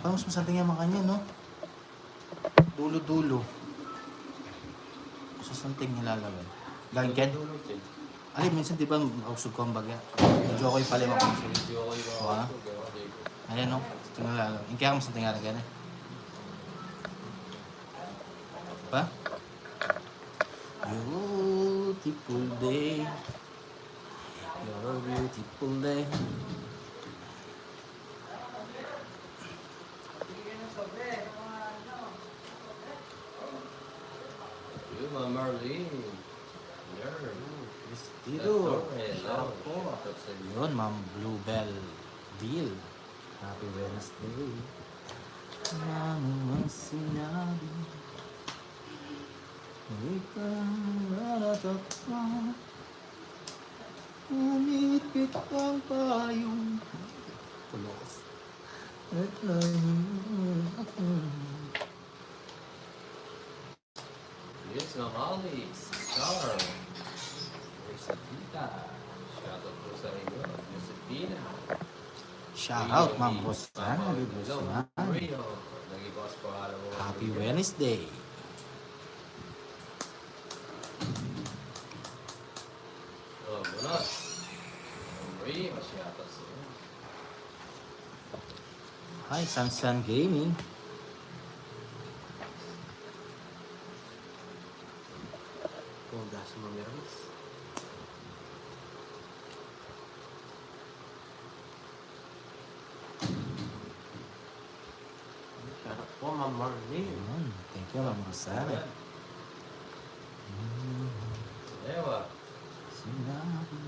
Parang mas masanting yung mga kanya, no? Dulo-dulo. Sa santing nilalagay. Gagyan. Dulog din. Alin, minsan di ba makusog ko ang bagya? Medyo ako yung pala makusog. Video ko yung Wow. ako. Ayan, no? Ito nilalagay. Yung kaya masanting nga rin pa? Beautiful day. You're a beautiful day. Yun, Ma'am Marlene. Yer. Dito. Hello. Yun, Ma'am Bluebell Deal. Happy Wednesday. Ano ang sinabi? Ikaw naratatma. Umipit ang payong pulos. At Yes, Ma'am Alice. Star. Rosita. Shoutout po sa inyo. Josepina. shout out, Ma'am Rosana. Rio. Nag-ibas po araw. Happy Wednesday. Oh, bunot. Rio. Shoutout sa inyo. Hi, Sansan Gaming. Kunda sa mga meron. Shoutout po, Ma'am Marlene. Yun. Thank you, Ma'am Rosana. Ewa. Sinabi.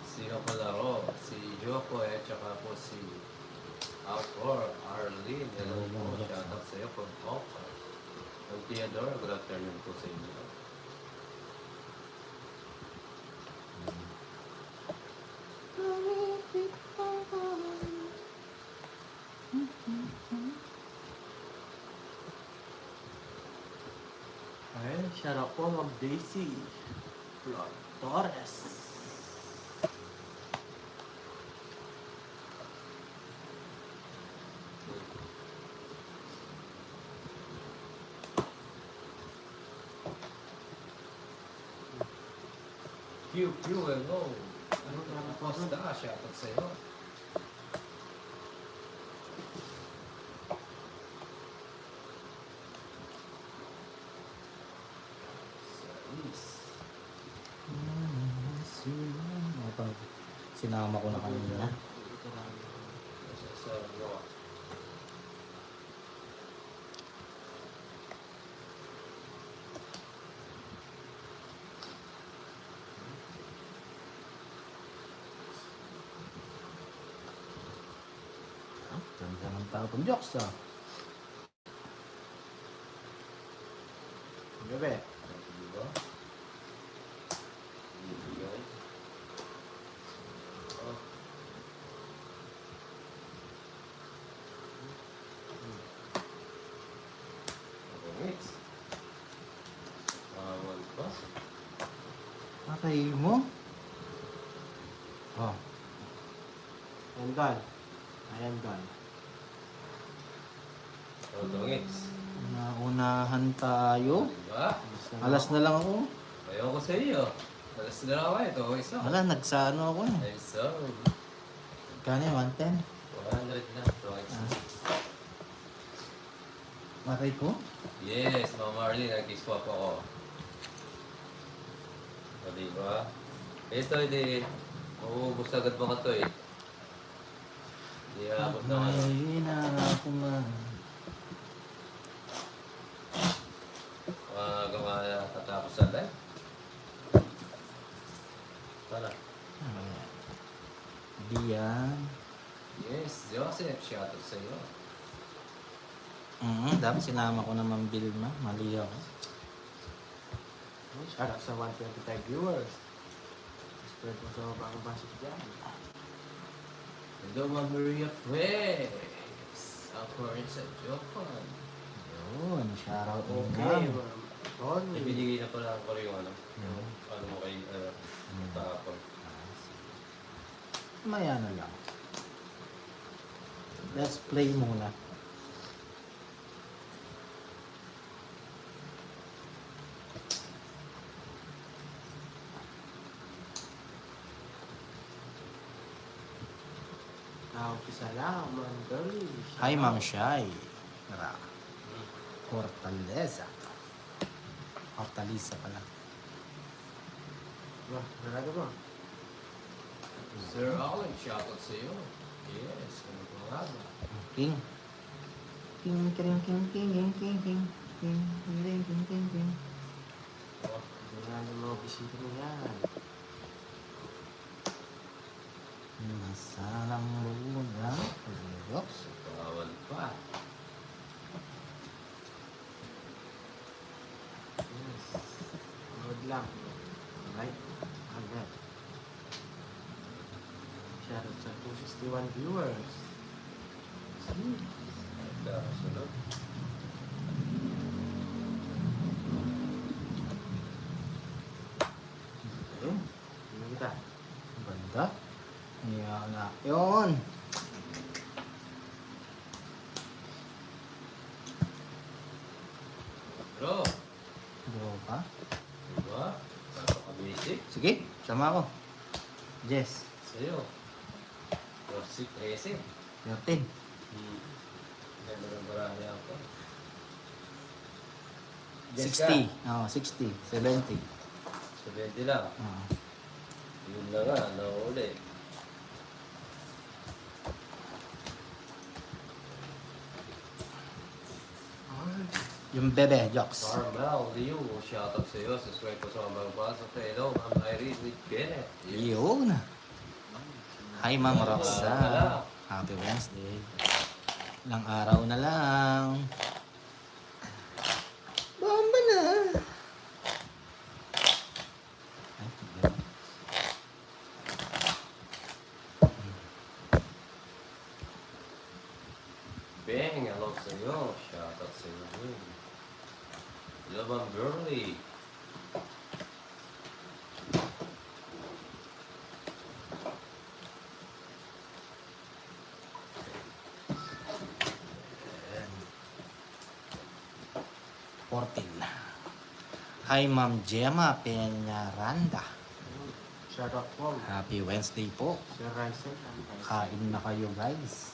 Sino palaro? Si Joko at saka po si Alcor, Arlene. Hello po. Shoutout sa iyo from Oka. Ang Theodore, good afternoon po sa inyo. Ay, shoutout po, Ma'am Daisy. Flor Torres. Pew, pew, hello. Ano ka na posta? Shoutout sa iyo. Sinama ko na kanina. Sa iyo. Ganda ng tapong jokes, ah. Gabi. Diba? Ibigay. Oh. Mix. Awal pa. Patay mo? Oh. Ayan gan. Ayan gan. Mix. Naunahan tayo. Diba? Alas na lang ako. Ayoko sa iyo. Alas na lang ito. Isa. Wala, nagsano ako eh. Ay, so. Kano yung 110? 100 na. Twice. Patay ko? Yes, Ma'am Marlene, nag-swap ako. O, diba? Ito, hindi. Mauubos agad mga to eh. Hindi abot na ano. May ako man. Gawa katapos sa live. Tara. Diyan. Yes, Joseph, shoutout sa iyo. Dapat sinama ko naman Vilma. Mali ako. Shoutout sa 125 viewers. Spread mo sa bagong pasok dyan. Hello, Ma'am Maria Fresh. Ako rin sa Japan. Yun, shoutout mo Okay, na. Ma'am. Tony. Ibinigay na pala ako yung ano. Yeah. Ano mo kay tapon. Maya na lang. Let's play muna. Isa lang, Ma'am Girlie. Hi, Ma'am Shai. Tara. Hortaleza. Hortaliza pala. Wah, narado mo. Sir Alan, shoutout sa iyo. Yes, ano po nga ba? King. King, king, king, king, king, king, king. King, king, king, king, king. Oh, Hindi nga ng mga bisita mo yan. Masalang muna. Yoks. bawal pa. Yes. Good lang. Alright. Alright. Shoutout sa 261 viewers. Sunod. Ayun. Ano kita? Ganda. Yan na. Yun. Bro, Bro pa. diba? Napaka-basic Sige, sama ako. Jess. sa'yo. Rossi 13. 13. Ganda ng barangay ako. 60. Oo, 60. 70. 70 lang. Oo. Yun na nga, nauli. Yung bebe, Jocks. Carmel, Leo, shoutout sa iyo. Subscribe po sa mga bagpasok. Hello, Ma'am Irene with Kenneth. Yun. Hi, Ma'am Roxa. Hello. Happy Wednesday. Ilang araw na lang. Bomba na. Ay, ganun. Bang, hello sa iyo. Shoutout sa iyo din. Hello, Ma'am Girlie. Ayan. 14. Hi, Ma'am Gemma Peñaranda. Shoutout po. Happy Wednesday po. Sir Ryzen. Kain na kayo, guys.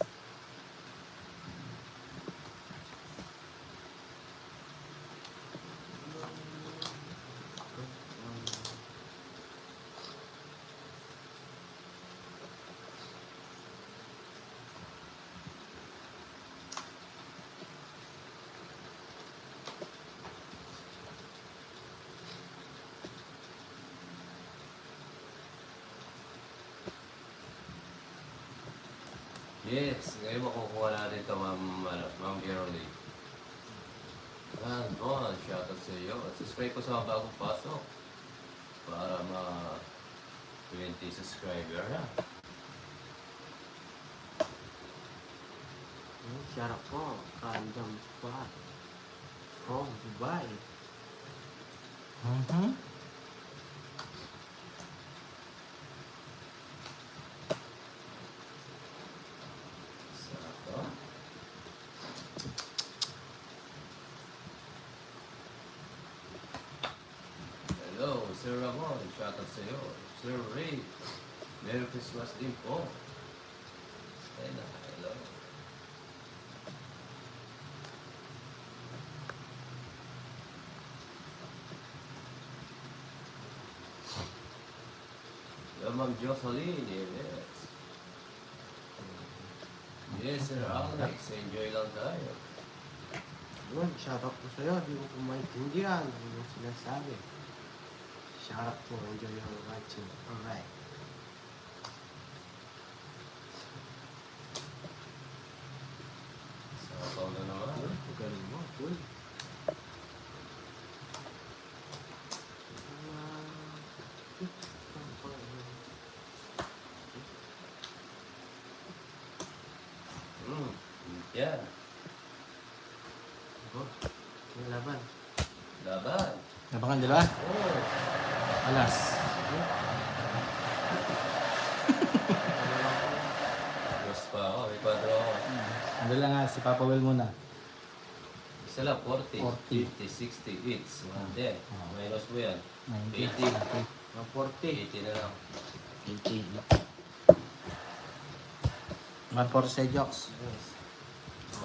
Yes, ngayon makukuha natin ito, Ma'am Girlie. Yan, Bon, shoutout sa iyo. Subscribe po sa mga bagong pasok para ma-20 subscriber na. Shoutout po. Random spot. From Dubai. Mhm. Sakto. Hello, Sir Ramon, shoutout sa iyo. Sir Ray, Merry Christmas din po. Stella, hello. Hello, Ma'am Jocelyn, yes. Yes, Sir Alex, enjoy lang tayo. Yun, shoutout po sa'yo. Di ko maintindihan ano yung sinasabi. Shoutout po. Enjoy your watching. Alright. Sa na naman. Ang galing mo. Cool. Yan, Oh, may laban. laban. Nabangan dalawa? Oh, Alas. Diyos pa ako, may 4 ako. Dala nga, si Papa Will muna. Isa lang, 40, 40. 50, 60, it's 110. Ah. Minus mo yan. 90. 40. 80 na lang. 80. 140 sa Jokes. Yes.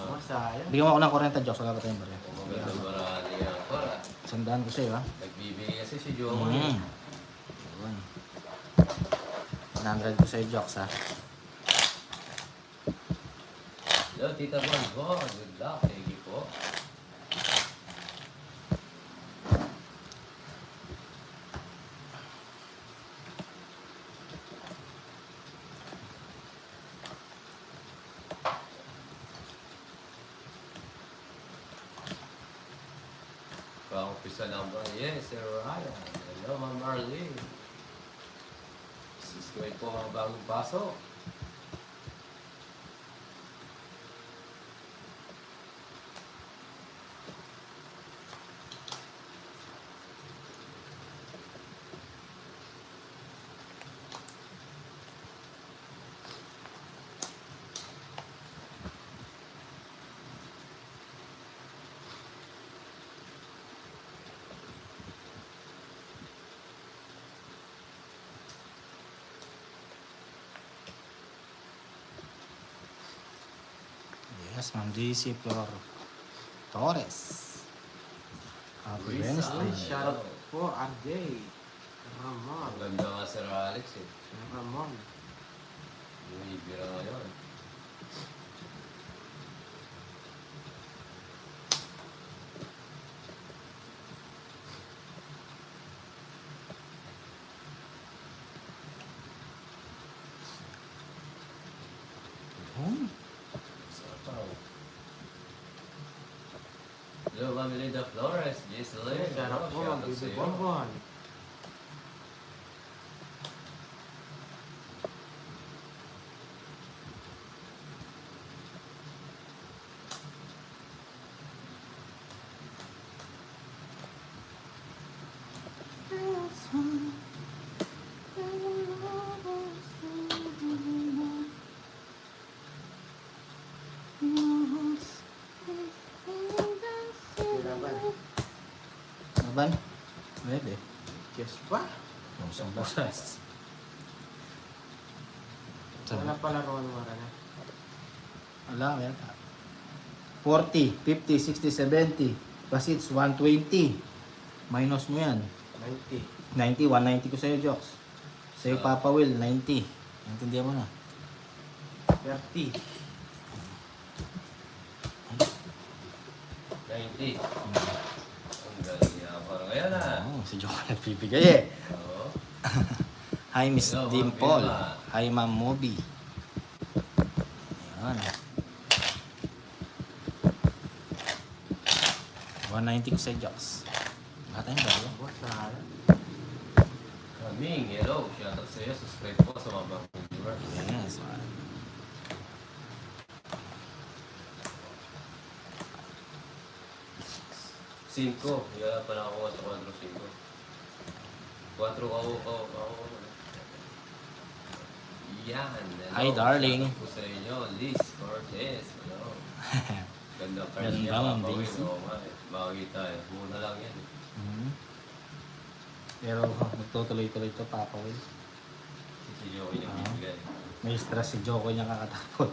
Masaya. Bigyan mo ako ng 40 Jokes. Wala pa tayong barya. Kung magandang marami yan. Para, Sandaan ko sa'yo ha. nagbibigay kasi si Joe. Yun. 100 ko sa'yo Jokes ha. Hello, Tita Bon. Good luck. Thank you po. Pang-umpisa lang ba? Yes, Sir Ryan. Hello, Ma'am Marlene. Subscribe po mga bagong pasok. Yes, Ma'am DC Flor Torres. Happy Luis, Wednesday. Shout out po, RJ. Ramon. Ang ganda nga Sir Alex eh. Ramon. Yung ibira ngayon. Sapaw. Hello, Ma'am Linda Flores. Yes, hello. Shout out po, Shout out Bibi sa'yo. Bonbon. Kiraban. Laban? Pwede. Yes ba? Yung isang basas. Wala pala roon wala na. Wala, yata. 40, 50, 60, 70. Basits, 120. Minus mo yan. 90. 90, 190 ko sa'yo, Jokes. Sa'yo, Papa Will, 90. Naintindihan mo na. 30. 90. Ang galing niya. Parang ngayon ah. Oh, si Jokes nagbibigay eh. Oo. Hi, Miss Hello, Ma'am Dimple. Vilma. Hi, Ma'am Moby. Ayan. 190 ko sa Jokes. Lahat tayong baryo. Masaya. Kaming, hello. Shout out sa'yo. Subscribe po sa mga bagong viewers. Yes, man. Cinco. Wala pala ako sa 4-5. 4 ako. Yan. Hello. Hi, darling. Shout out po sa inyo. Liz Cortez. Hello. Ganda card Ganda, niya. Ma'am Papawin. Daisy. Oo nga eh. Bagay tayo. Muna lang yan. Mhm. Pero magtutuloy-tuloy ito, Papa Will. Si Joey yung bibigay. May stress si Joko niya kakatapot.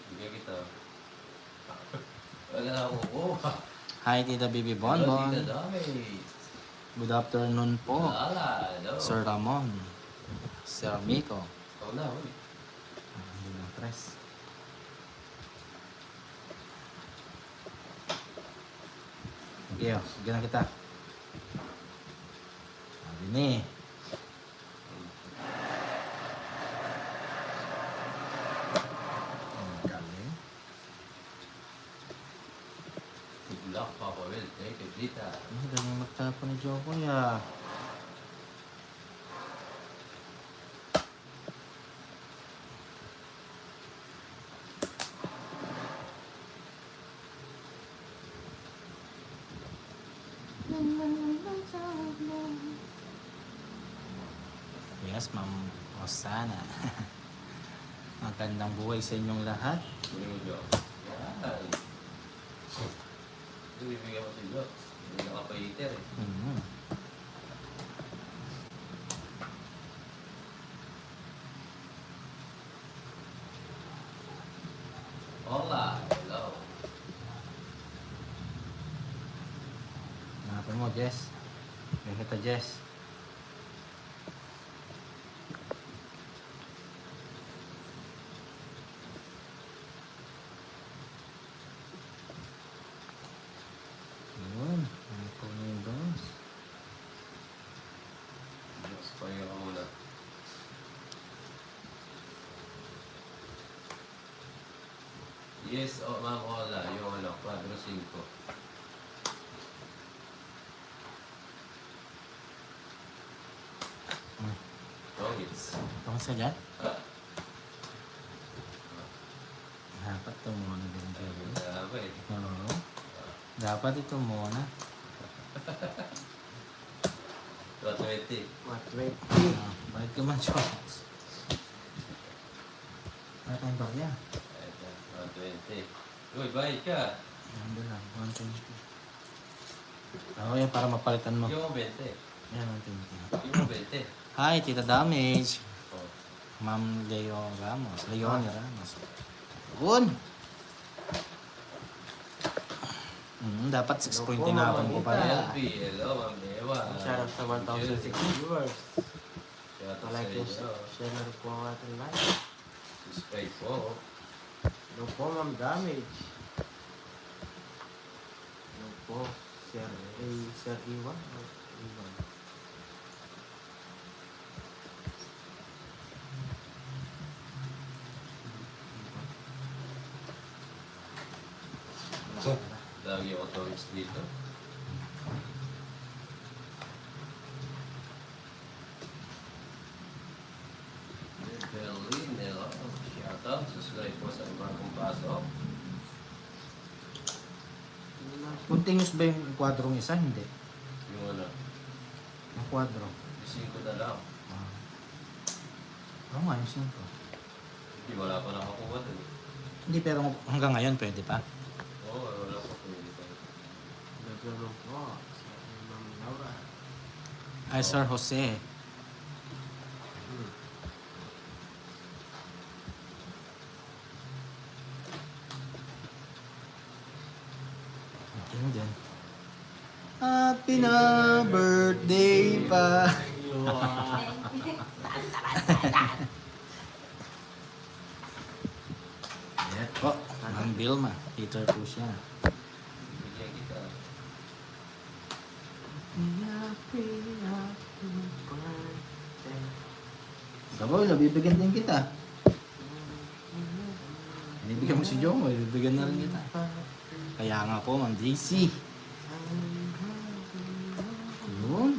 Bigyan kita. Wala ako. Oh. Hi, Tita Bibi Hello, Bonbon. Tita Dami. Good afternoon po. Lala. Hello. Sir Ramon. Sir Miko. Ikaw na, uy. Hindi na press. Okay, bigyan na kita. Sabi ni. Galing. Good luck, Papa Will. Thank you, Tita. Ang galing magtapo ni Joko ya. Yes, Ma'am Rosana. Magandang buhay sa inyong lahat. Kunin mo, Joe. Yan. Ito, bibigyan mo si Joe. Hindi nakapaiter eh. Mm. Hola. Hello. Hanapin mo, Jess. May kita, Jess. Yun. Ano po na yung boss? Joe, pahinga ka muna. Yes, oh, ma'am, hola. Yung ano, 4-5. Hmm. Tongits. Tungkol sa dyan? Ah, Dapat ito muna din kayo. grabe eh. Oo. Dapat ito muna. 220. 120. Bakit ka man, Jones? Ano tayong barya? Ito, 120. Uy, bayad ka. Yan doon lang, 120. Oo, yan para mapalitan mo. Yung mo 20. Yan, 120. Yung mo 20. Hi, Tita Damage. Oh. Ma'am Leo Ramos. Leonie Ramos. Yun. Dapat 6 point tinapon ko pa rin. LB, hello, Ma'am Ewa. Shout out sa 1,006 viewers. Shout out Like sa and inyo. share na rin po ang ating live. Subscribe po. Hello po, Ma'am Damage. Hello po, Sir A. Sir Iwan. Iwan. So, lagi ako tourist dito. Berlin, hello. Shout out. Subscribe po sa bagong pasok. Continuous ba yung kwadrong isa? Hindi. Yung ano, Ang kwadro. ising ko na lang. Oo nga, yung 5. Hindi, wala pa nakakuha dun. Hindi, pero hanggang ngayon pwede pa. Oo, wala pa po dito. Hello po, sa Ma'am Laura. Ay, Sir Jose. Yun din. Happy na birthday pa. Ayan po, Ma'am Vilma. Peter po siya. Bigyan kita. Sabaw, nabibigyan din kita. Binibigyan mo si Jomo, bibigyan na rin kita. Kaya nga po, Ma'am JC. Yun.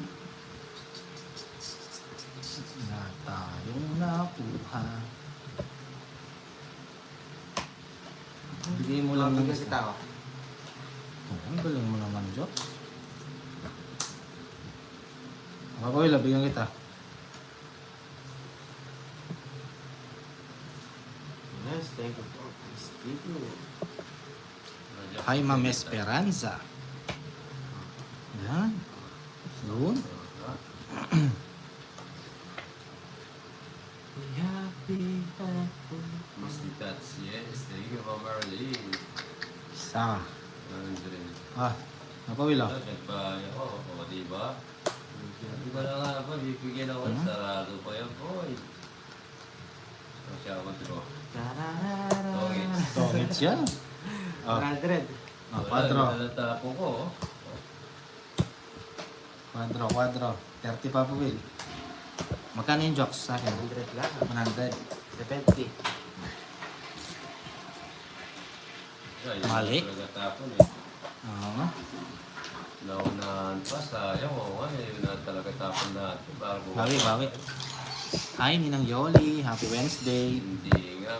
Na tayong nakuha. Bigay mo lang ng Bigyan isa. kita ako. Ang galing mo naman, Jo. Ako, bigyan kita. Yes, thank you po. Thank you. Hi, Ma'am Esperanza. Yan. Yun. Miss Tats, yes. Thank you, Ma'am Marlene. Isa. Andre. Napawil Ito, nagpahay ako. O, diba? Hindi ko na nga ba, bibigyan ako. Hmm? Sarado pa yan, boy. Ang siya ako ito. Tongits yan. 100. Kwadro. Natatapo ko. Oh. Kwadro. 30 pa po, Will. Magkano yung jokes sa akin? 100 lang. 100. 70. Mali. Talaga tapon eh. Oo. Naunahan pa, sayang o nga. Yun na talaga tapon natin. Bago. Bawi. Hi, Ninang Yoli. Happy Wednesday. Hindi nga.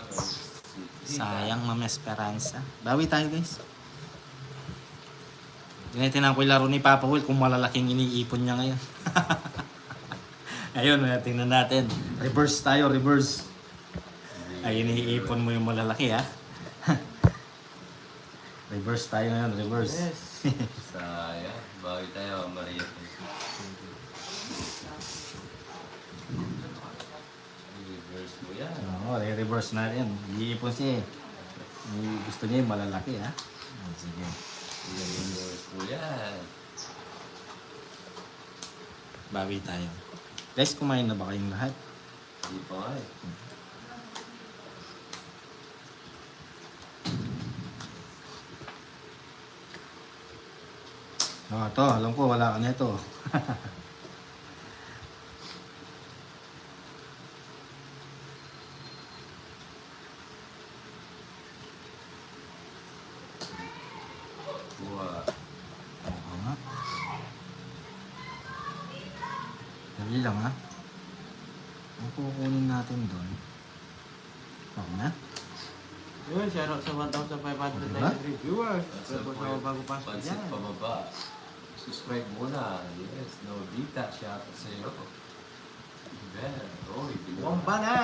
Sayang, Ma'am Esperanza. Bawi tayo, guys. Tinitingnan ko yung laro ni Papa Will kung malalaking iniipon niya ngayon. Ayun, tingnan natin. Reverse tayo, reverse. Ay, iniipon mo yung malalaki, ha? Reverse tayo ngayon, reverse. Yes. Sayang. Bakit tayo Maria? Reverse mo yan. Oo, reverse natin. Iipon siya eh. Gusto niya yung malalaki, ha? Sige. Reverse mo yan. Bawi tayo. Guys, kumain na ba kayong lahat? Hindi pa nga eh. To, alam ko wala ka nito. Buha. Oo nga. Dali lang, ha? Ang kukunin natin doon. Oo na. Yun, shoutout sa 1,500 Diba? viewers. Sa Pero sa bago pasok pansit dyan. pababa. Subscribe muna. Yes, no dita. Shoutout sa iyo. Ben, oy, Bomba na!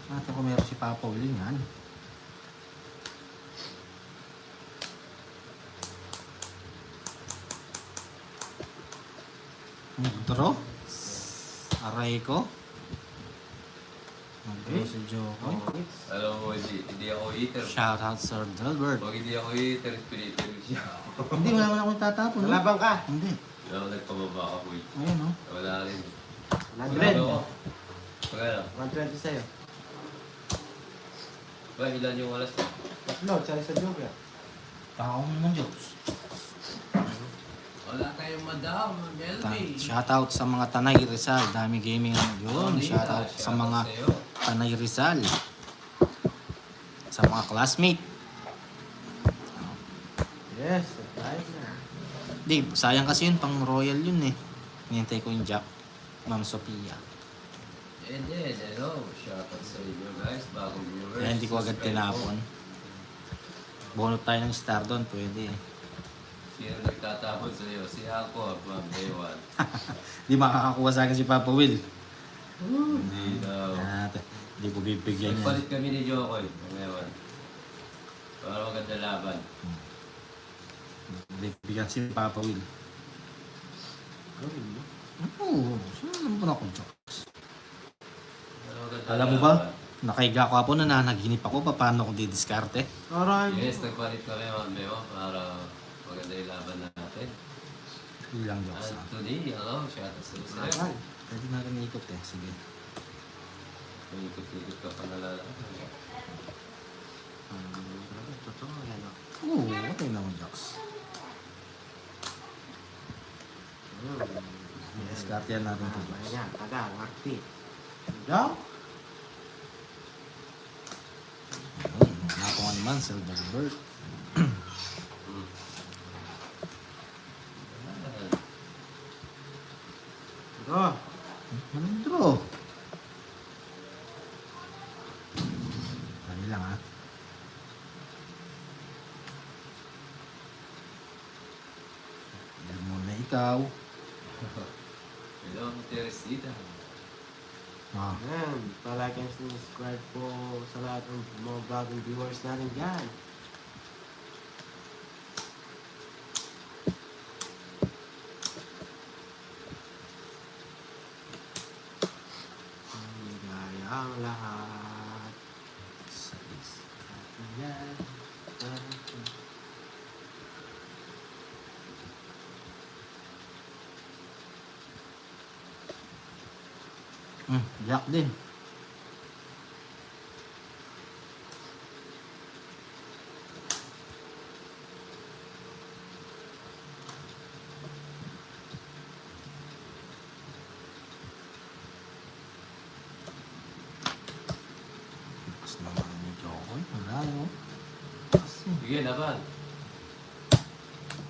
Natin kung meron si Papa Will yan. Nagdraw? Aray ko? Nagdraw si Jokoy. Alam mo, hindi ako eater. Shout out Sir Delbert. Pag hindi ako eater, pinipili siya. Hindi, wala naman akong tatapon. no? Malabang ka! Hindi. Wala ako nagpababa ka, boy. Ayun, no? Wala rin. 100. Magkano? 120 sa'yo. Ba, ilan yung alas na? Tatlo, tsaka sa Joker. Tao naman, Jokes. Wala tayong madam, Melby. Shout out sa mga Tanay Rizal. Dami gaming ano yun. Shout out sa mga Tanay Rizal. Sa mga classmate. Yes, right na. Di, sayang kasi yun. Pang royal yun eh. Hinintay ko yung Jack. Ma'am Sophia. And then, hello. Shoutout sa inyo guys. Bagong viewers. Kaya hindi ko agad Subscribe tinapon. Bunot tayo ng star doon. Pwede eh. Sino nagtatapon sa iyo? Si ako, Ma'am Ewan. Di makakakuha sa akin si Papa Will. Hindi daw. Hindi ko bibigyan yan. Nagpalit kami ni Jokoy, Ma'am Ewan. Para maganda laban. Bibigyan si Papa Will. Oo, sino naman ako, Jokes? Para maganda Alam mo ba? laban. Nakaiga ko po na nanaginip ako paano ko didiskarte. Aray! Yes, nagpalit kami, Ma'am Ewan, para maganda yung laban natin. Hindi lang, Jokes. Anthony, hello. Shoutout sa iyo. Aray! Pwede natin ikot eh. Sige. May ikot-ikot ka pa nalala. Totoo yan o. Oo, okay naman, Jokes. Diskarte yan natin ito, Jokes. Ayan, taga, wakti. Go! Ayun, wala ko nga naman, Sir Delbert. Go! Anong draw? Dali lang, ha? Yan muna ikaw. Hello, Teresita. Ah, Ayan, palagi ang subscribe po sa lahat ng mga bagong viewers natin dyan. Ligaya ang lahat. sa is. Ayan. Jack din. Tapos naman ni Jokoy. Wala, no? Kasi, Sige, laban.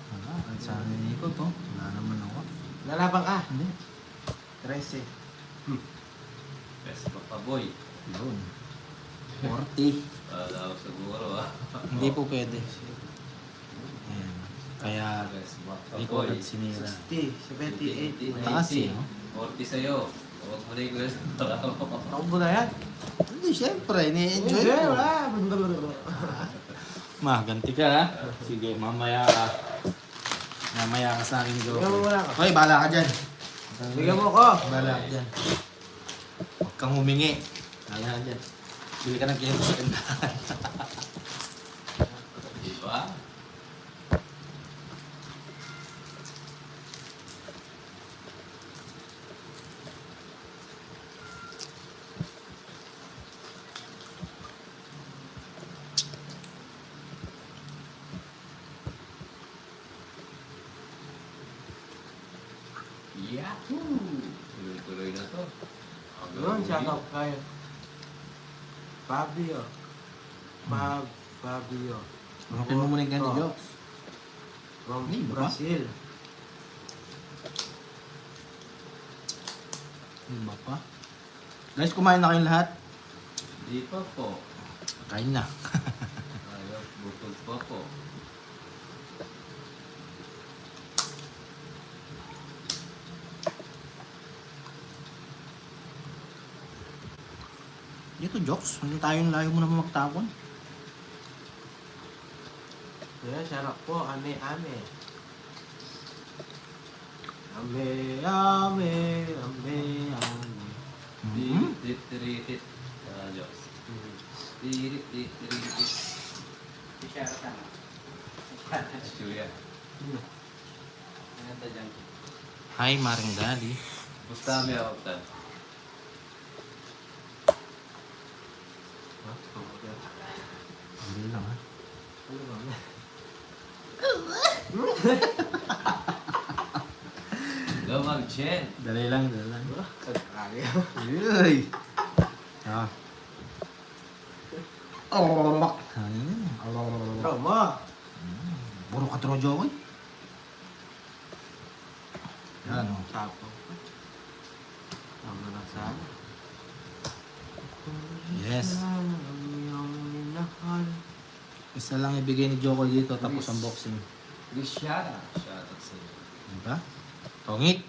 wala. Kahit saan ninikot, oh. Wala naman ako. Lalabang ka. Hindi. 13. Best Papaboy. Yun. 40. Wala ako siguro ah. Hindi po pwede. Ayan. Kaya, Yes, hindi ko agad sinira. 60, 78. Taas eh, no? 40 sa'yo. Huwag mo na yung gusto. Takbo na yan. Hindi, syempre. Ni-enjoy Hindi, ko. wala. Ma, ganti ka ha. Sige, mamaya ka. Mamaya ka sa akin, Joe. Bigyan mo muna ako. Hoy, bahala ka dyan. Bigyan mo ko. Bahala ka dyan. Huwag kang humingi. Bahala ka dyan. Bili ka ng kento sa tindahan. Diba? Yahoo! Tuloy-tuloy na to. Yun, shout out kayo. Fabio. Fabio. Unukin mo muna yung candy Oh. jokes. From Hindi ba? Brazil. Ano ba pa? Guys, kumain na kayong lahat? Di pa po. Kain na. Ayaw, bukod pa po. Dito jokes. Hindi tayong layo mo naman magtapon. Yeah, sarap po. Ame. Ame. Mhm. Tirit-tiritit. Jokes. Tirit-tiritit. Julia. Hi, Maring Daddy. Gusta mo ako tan. Hindi lang ha. Gamag Chen. Dali lang, dali lang. Kaya. Uy! Ah. Oh, Bro mo. Puro ka trojo ko eh. Yan o. Sapo. Tama na sana. Yes. Ang iyong minahal. Isa lang ibigay ni Joko dito tapos unboxing. Luciana. Shoutout sa iyo. Diba? Tongit.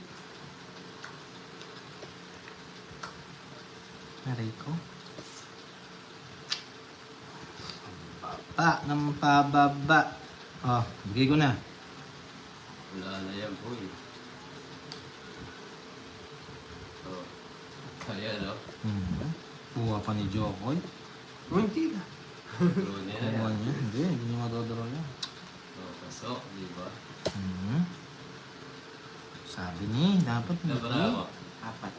Aray ko. Papa ng pababa. Oh, bigay ko na. Wala na yan po eh. Oh. Ayan o. Buha pa ni Joko. Hindi na. Draw niya na Buha yan. niya. Hindi niya matodoro yan. Oh, pasok, di ba? Sabi niya, dapat Ano ba na ako? Apat.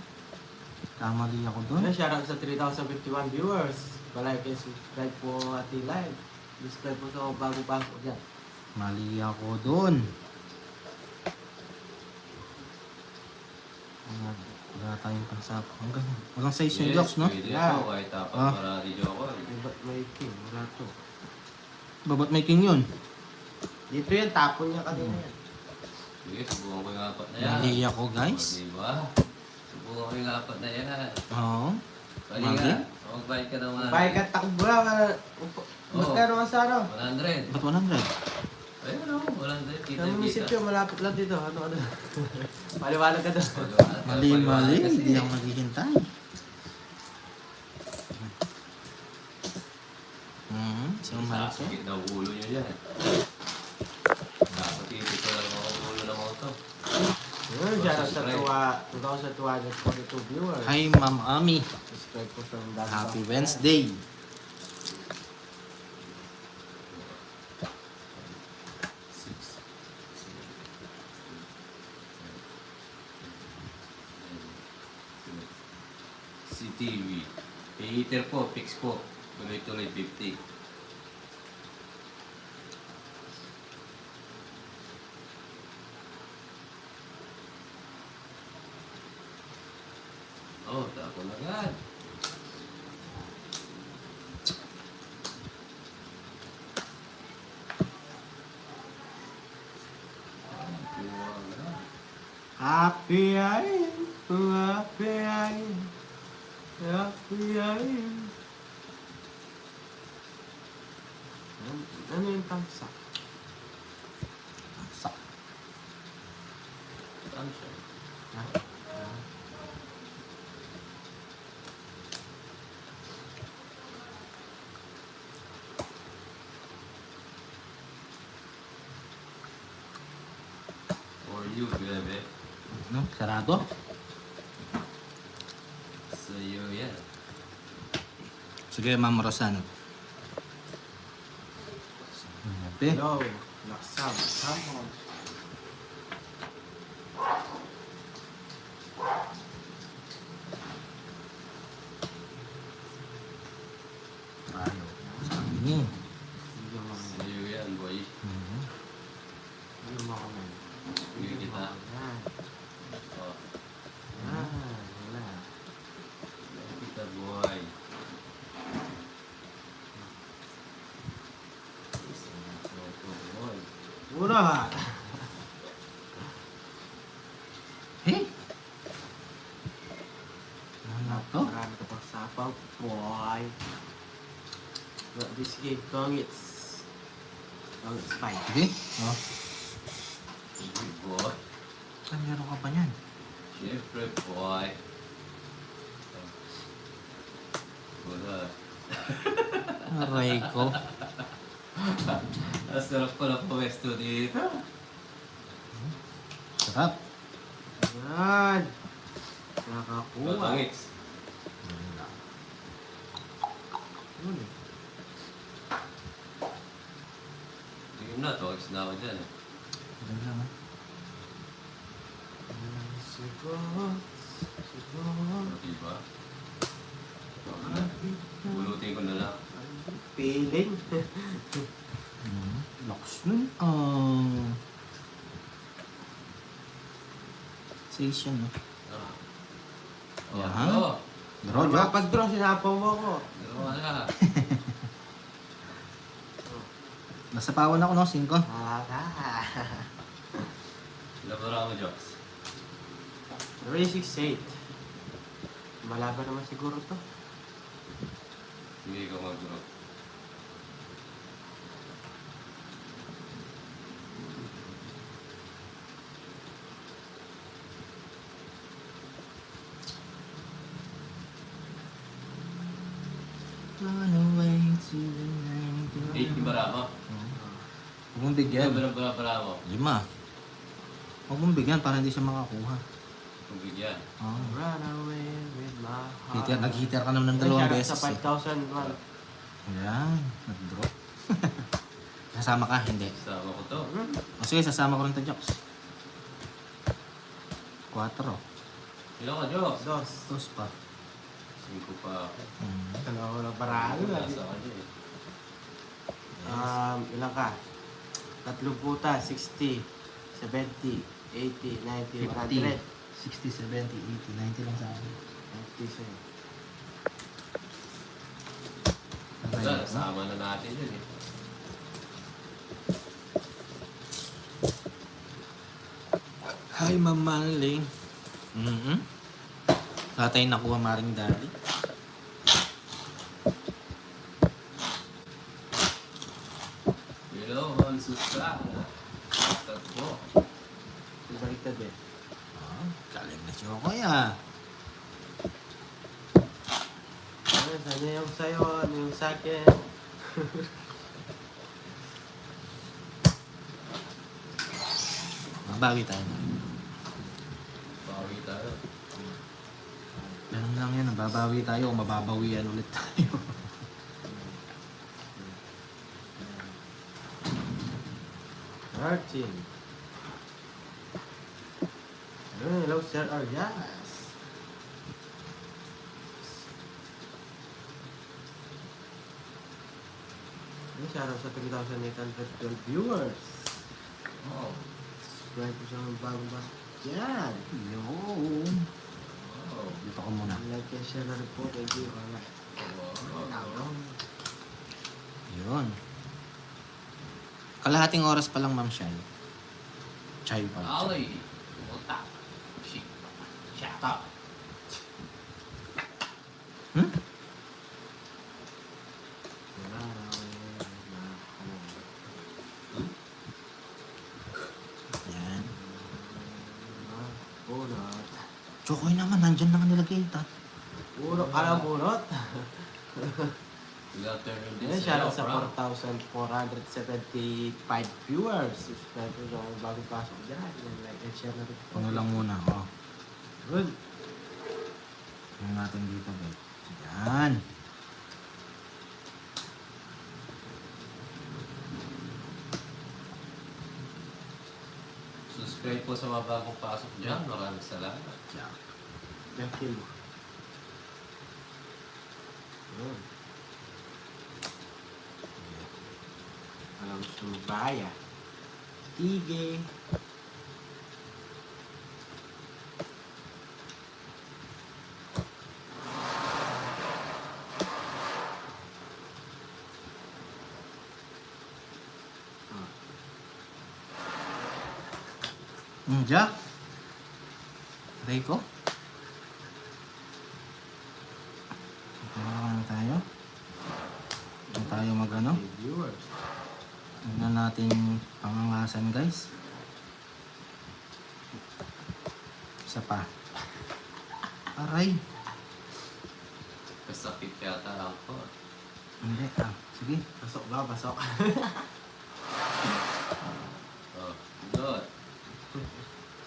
Kamali ako doon. Ano, shoutout sa 3,051 viewers. Palike and subscribe po ating live. Subscribe po sa bago-bago dyan. Mali ako doon. Wala tayong pansap. Hanggang walang size yung jokes, no? Pwede Yeah. ako kahit tapat Ah. para di Joko. May ba't may king? Wala to. Babat may king yun. Dito yan, tapon niya kanina yan. Sige, subukan ko yung apat na yan. Mali ako, guys. O, diba? Subukan ko yung apat na yan. Oo. Bali Mali? nga. Magbayad ka ng Bahay ka takbo lang. Magkano ka sa ano? 100. Ba't 100? Ayun o, 100. Kita Sa yung munisipyo, malapit lang dito. Ano? Paliwanag ka doon. Mali. Hindi ako naghihintay. Sino mali ko? Sakit na ulo nyo yan. Dapat titito lang mga ulo ng mga to. Yun, shoutout sa 2,242 viewers. Hi, Ma'am Ami. Subscribe po sa mga Happy Wednesday. CTV. Hater po, fix po. Tuloy-tuloy 50. Oh, tapon agad. Happy Island, happy Island, happy Island. Ano yung tamsak? Sak. Saan siya? Ha? For you, bebe. No? Sarado? Sa'yo yan. Sige, Ma'am Rosano. Ate. Hello, laksam, come on. Ayaw. Sabi niya. Hindi mo kami. Sa'yo yan, boy. Mhm. Hindi mo kami. Hindi kita. Yan. Oh, Yan. Wala. kita, boy. Boy. Mura! Eh? Ano to? Marami ka pang sapaw, boy. But this game, Kongits 5. Sige. Oh. Sige, boy. Saan meron ka pa niyan? Siyempre, boy. Wala. Aray ko. Ang sarap ko na pumesto dito. Sarap. Yan! Nakakuha. Matangits. Yun eh. Tingin na, tawagis na ako dyan. Ganun lang ha. Siguro. Diba? Bulutin ko na lang. Feeling. Lakas nun. Sales yun, no? Ah. Yan. Oh, Draw, Jock. Mapag-draw, sinapaw mo ako. dalawa na. Nasa pawan ako, no? 5. Labara mo, Jocks. 368. Malaban naman siguro to. Hindi ko mag-draw. Run away to the night. 8 yung bara mo. Huwag mong Yan. bigyan. Bara mo. 5. Huwag mong bigyan para hindi siya makakuha. Kung bigyan. Oh. Run away with my heart. Nag-hitter ka naman ng 2 beses. Sa Eh. 5,001. Yan. Nag-draw. Sasama ka? Hindi. Sama ko to. O sige, sasama ko rin to, Jocks. 4. Ilan ka, Jocks? Dos. Tos pa. 5 pa ako. Ano ako ng paraan lagi. Nasa kanya eh. Ilan ka? 3 puta, 60, 70, 80, 90, 100. 60, 70, 80, 90 lang sa akin. 90 sa'yo. Wala, nasama na natin yun eh. Hi, mamaling. Tatay nakuha maring daddy. Hello, on Susana. Tatlo. Baliktad eh. Galing na siya ko ya. Ano yung sa'yo, ano yung sa'kin? Mabawi tayo na. Bawi tayo. Ganun lang yan, nababawi tayo o mababawian ulit tayo. Martin. Hello, Sir Arias. Shoutout sa 3,812 viewers. Oh. Subscribe ko sa mga bagong bas. Yan. Yun. Oh. Dito ko muna. Like and share na rin po. Thank you. Alright. Wow. Yun. Kalahating oras pa lang, Ma'am Shai. Chai pa. Ali. Utak. Shit. Shut up. Hmm? Jokoy naman, nandyan naman nilagay. Puro ka lang purot. Nag-turn din Ayan, sa'yo, siya sa Frank. 4,475 viewers. Subscribe ko siya kung bago pasok dyan. Yan, like and share na rin. Ano lang muna, oh. Good. Ano natin dito, babe. Yan. Subscribe po sa mga bagong pasok dyan. Maraming salamat. Yan. Yan, kill mo. Yun. Alam gusto mo baya. Tige. Jack. Aray ko. Ito na tayo. Ito tayo mag-ano. Viewers. Tignan natin pangangasan, guys. Isa pa. Aray. Kasakit yata ako. Hindi. Sige. Pasok ba? Pasok. Oh, good.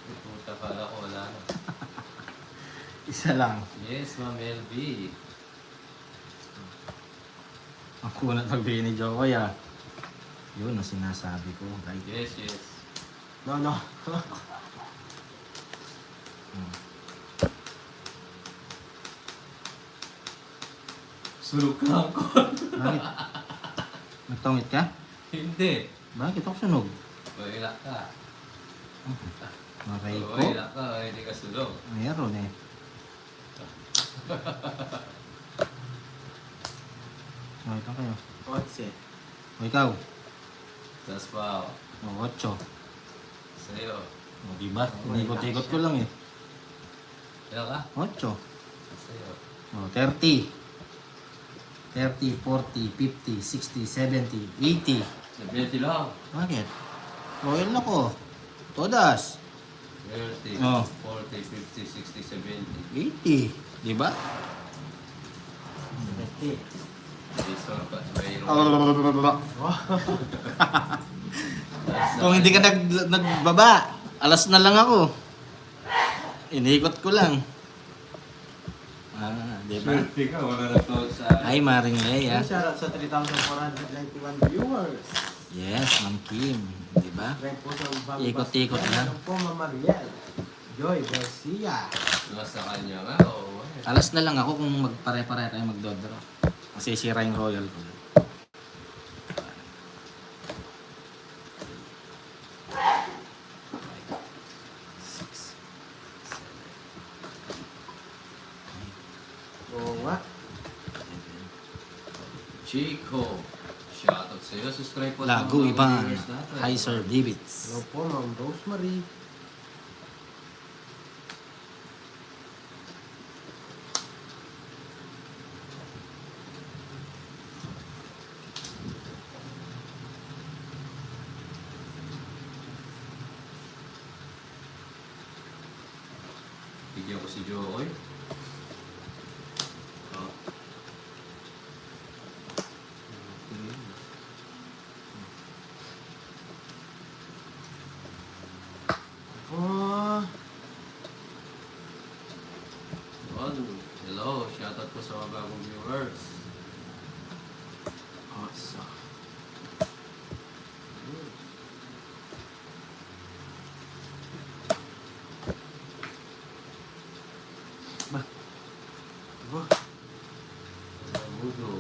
Puta pala ko, wala na. Isa lang. Yes, Ma'am LB. Ang kunat magbigay ni Jokoy, ah. Yun ang sinasabi ko, right? Yes, yes. No, no. Sulok ka ako. Bakit? Nagtungit ka? Hindi. Bakit ako sunog? Wala ka. Maray ko. Wala ka, hindi ka sulok. Meron eh. Okay lang kayo. Otse. O ikaw? Tapos pa ako. O, 8. Sa'yo. O, diba? Inikot-ikot ko lang eh. Ilan ka? 8. Sa'yo. O, 30. 30, 40, 50, 60, 70, 80. 70 lang. Bakit? Royal ako. Todas. 30, Oh. 40, 50, 60, 70. 80. Diba? 70. Isor pa. Mayroon. Kung hindi ka nagbaba, alas na lang ako. Inikot ko lang. Diba? Swerte ka, wala na to sa... Ay, Maring Leia. Shoutout sa 3,491 viewers. Yes, Ma'am Kim. Diba? Subscribe po sa bagong Ikot-ikot pasok. na. Ano po, Ma'am Mariel. Joy Garcia. Nasa kanya nga, oo. Alas na lang ako kung magpare-pare tayo magdodro. Kasi sira yung royal ko. Oo nga. Chico. Shoutout sa'yo. Subscribe po sa Lago mga Iban. viewers natin. Hi, Sir Davids. Hello po, Ma'am Rosemary. Bigyan ko si Jokoy. Oh. Oh, Hello. Shoutout po sa mga bagong viewers. awesome. Ba? Ba? Mudo.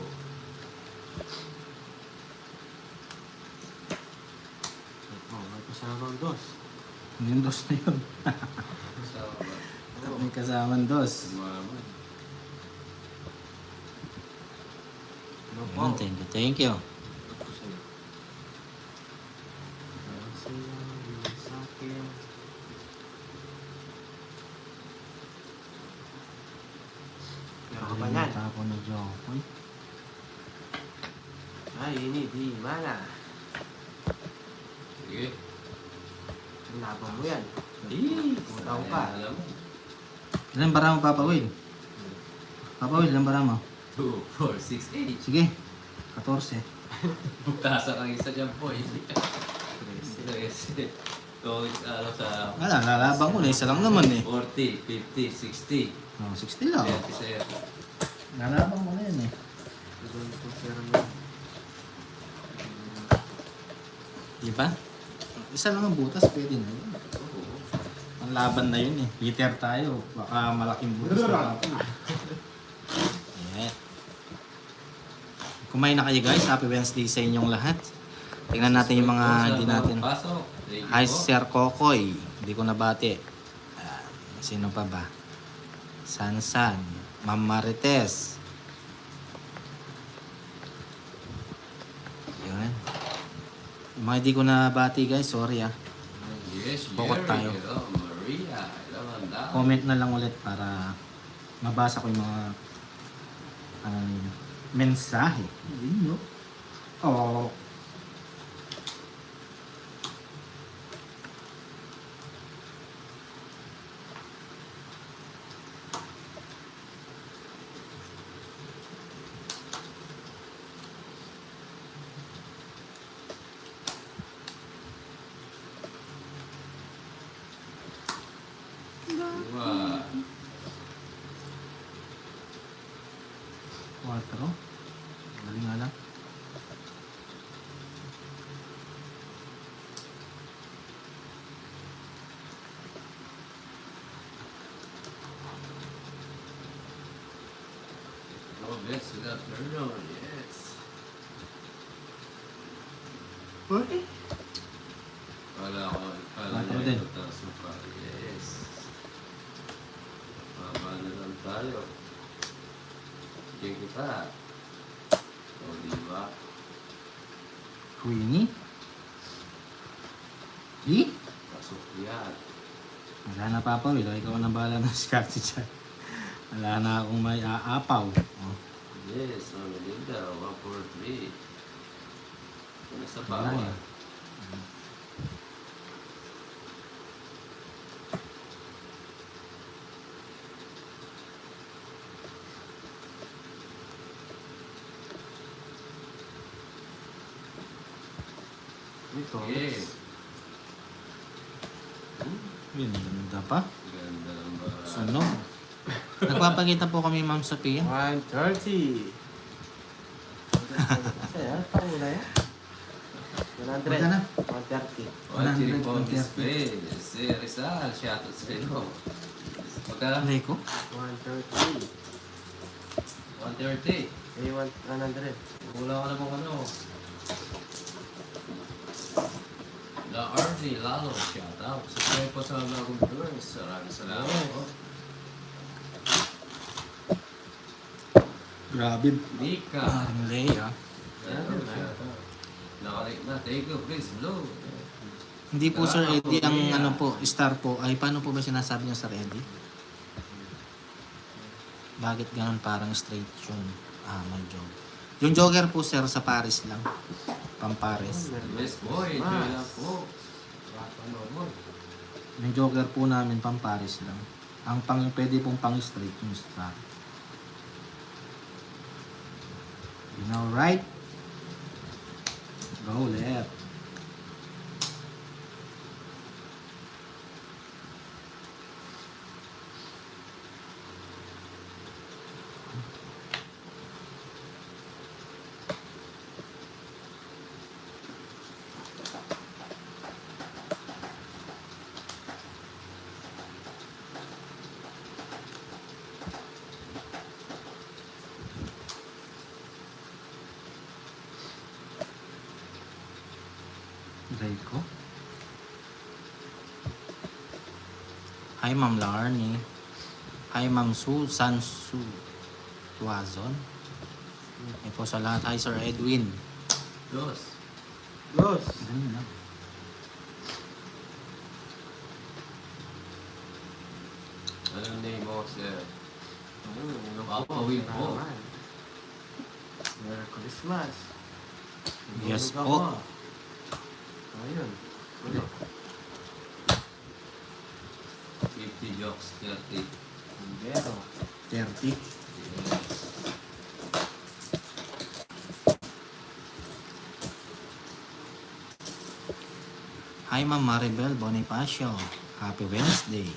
Oh, may kasamang dos. Yung dos na yun. Kasama ba? May kasamang dos. Mama. Ano po? Yun, thank you, thank you. Sa akin. Meron ka pa yan? Ako na Jokoy. Ay, ini di mana. Sige. Ang labang mo yan. Eh, Utaw ka. alam mo. Ilan bara mo, Papa Will? Papa Will, ilan bara mo? 2, 4, 6, 8. Sige, 14. Bukasa kang isa dyan po. Kung ano sa Wala, lalaban ko na. Isa lang naman eh. 40, 50, 60. Oh, 60 lang. 20 sa'yo. Lalaban ko na yun eh. Doon po sir mo. Di ba? Isa lang ang butas, pwede na yun. Ang laban na yun eh. Peter tayo. Baka malaking butas na ako. Yeah. Kumain na kayo guys. Happy Wednesday sa inyong lahat. Tingnan natin yung mga hindi natin. Pasok. Thank you Hi po. Sir Kokoy. Hindi ko nabati. Sino pa ba? Sansan. Ma'am Marites. Yan. Yung mga hindi ko nabati guys. Sorry ah. Yes, Bukod Jerry. tayo. Hello, Maria. Hello, Manda. Comment na lang ulit para mabasa ko yung mga mensahe. Yun, no? Oh. Diba? 4. Galing nga lang. Oh, yes, good afternoon. Yes. Kala Quatro niya din. ito taas mo pa. Yes. Mama na lang tayo. Diyan kita. O, diba? Queenie? Di? Pasok yan. Wala na Papa Will. Ikaw na bahala ng skate dyan. Wala na akong may aapaw. Oh. Yes, ang Linda. 1, 4, 3. Ano sa Wala bawah? yan. Ito. Yes. Yun, ganda pa. Ganda ng bara. Sunog. Nagpapakita po kami Ma'am Sophia. 130. Saya, parang na yan. 100. Magkano? 130. 1 po 130. display. Si Rizal, shoutout sa iyo. Magkano? Alay ko. 130. 130. Eh, 100. Wala ka namang ano. The RD Lalo, shoutout. Subscribe po sa bagong viewers. Maraming salamat po. Grabe. Nika. Ang Leia. Shoutout. Nakalik na. Thank you, please. Blue. Hindi po Sir Eddie ang ano po, star po. Ay, paano po ba sinasabi niyo Sir Eddie? Bakit ganun parang straight yun? Ah, may joke. Yung jogger po sir sa Paris lang. Pampares. Yes po. Enjoy lang po. Ano mo? Yung jogger po namin Pampares lang. Ang pwede pong pang straight yung star. You know, right? Go left. Draco. Hi Ma'am Larnie. Hi Ma'am Susan Su Tuazon. Ay po sa lahat. Hi Sir Edwin. Dos. Los. Ganun lang. Anong name mo, sir? Papa Papawin po. Merry Christmas. Yes Tulog po. ako. Ayun. Ulit. 50 jokes, 30. Pero, 30. Hi, Ma'am Maribel Bonifacio. Happy Wednesday.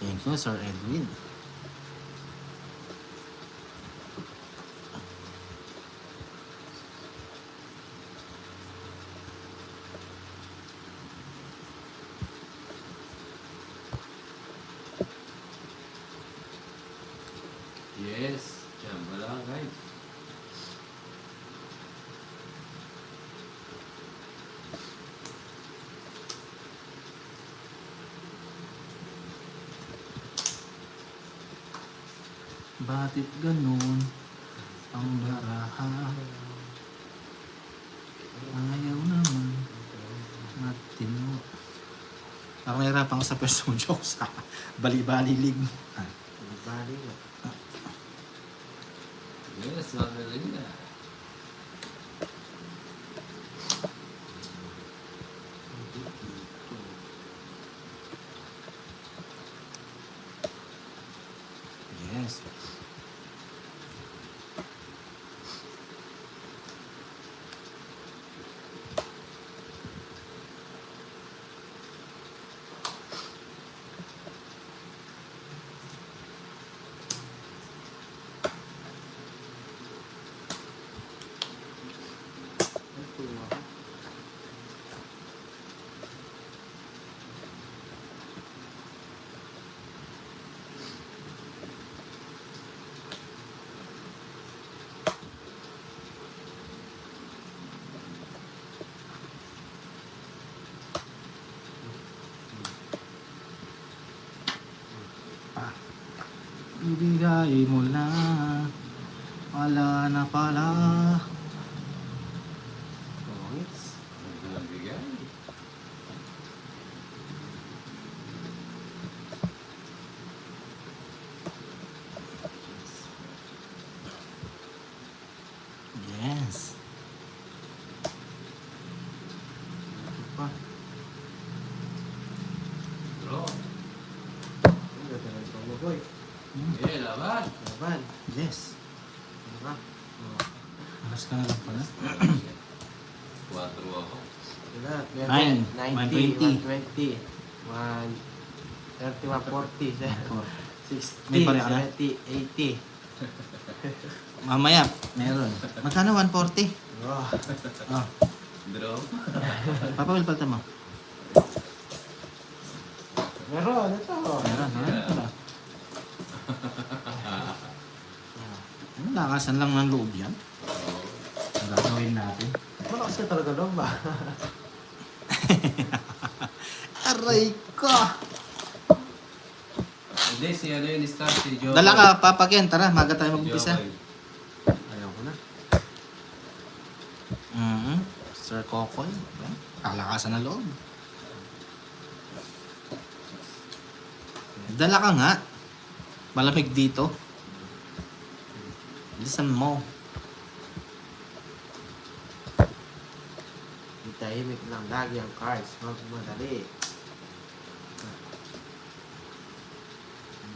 Thank you, Sir Edwin. Yes, jambala guys. Bakit ganun ang baraha? Ayaw naman matino. Parang nahirapan ko sa pwesto mo, jokes. Bali-bali-lig. bali nga. Yes, Madeline. Yes. Ito ako. Ibigay mo na. Wala na pala. Pangits. Nagbigay. Yes. Ito pa. Draw. Ang ganda ng tono, boy. Eh, laban. Laban. Yes. Ano ka? Oh. Alas ka na lang pala. 4 ako. Wala. 9, 90, 120, 130, 140, 60, May pare ka na? 70, 80. Mamaya, meron. Magkano 140? Oh. Oh, Draw. papawil palta mo. Meron, ito. Meron, ha? Ano, lakasan lang ng loob yan. Oo. Ang gagawin natin. Malakas ka talaga doon ba? Aray ko! Hindi, si ano yun, start si Joe. Dala ka, Papa Ken. Tara, maga tayo mag-umpisa. Ayaw ko na. Sir Kokoy. Yan. Kalakasan ng loob. Dala ka nga. Malamig dito. Bilisan mo. Itahimik lang lagi ang cards. Huwag madali.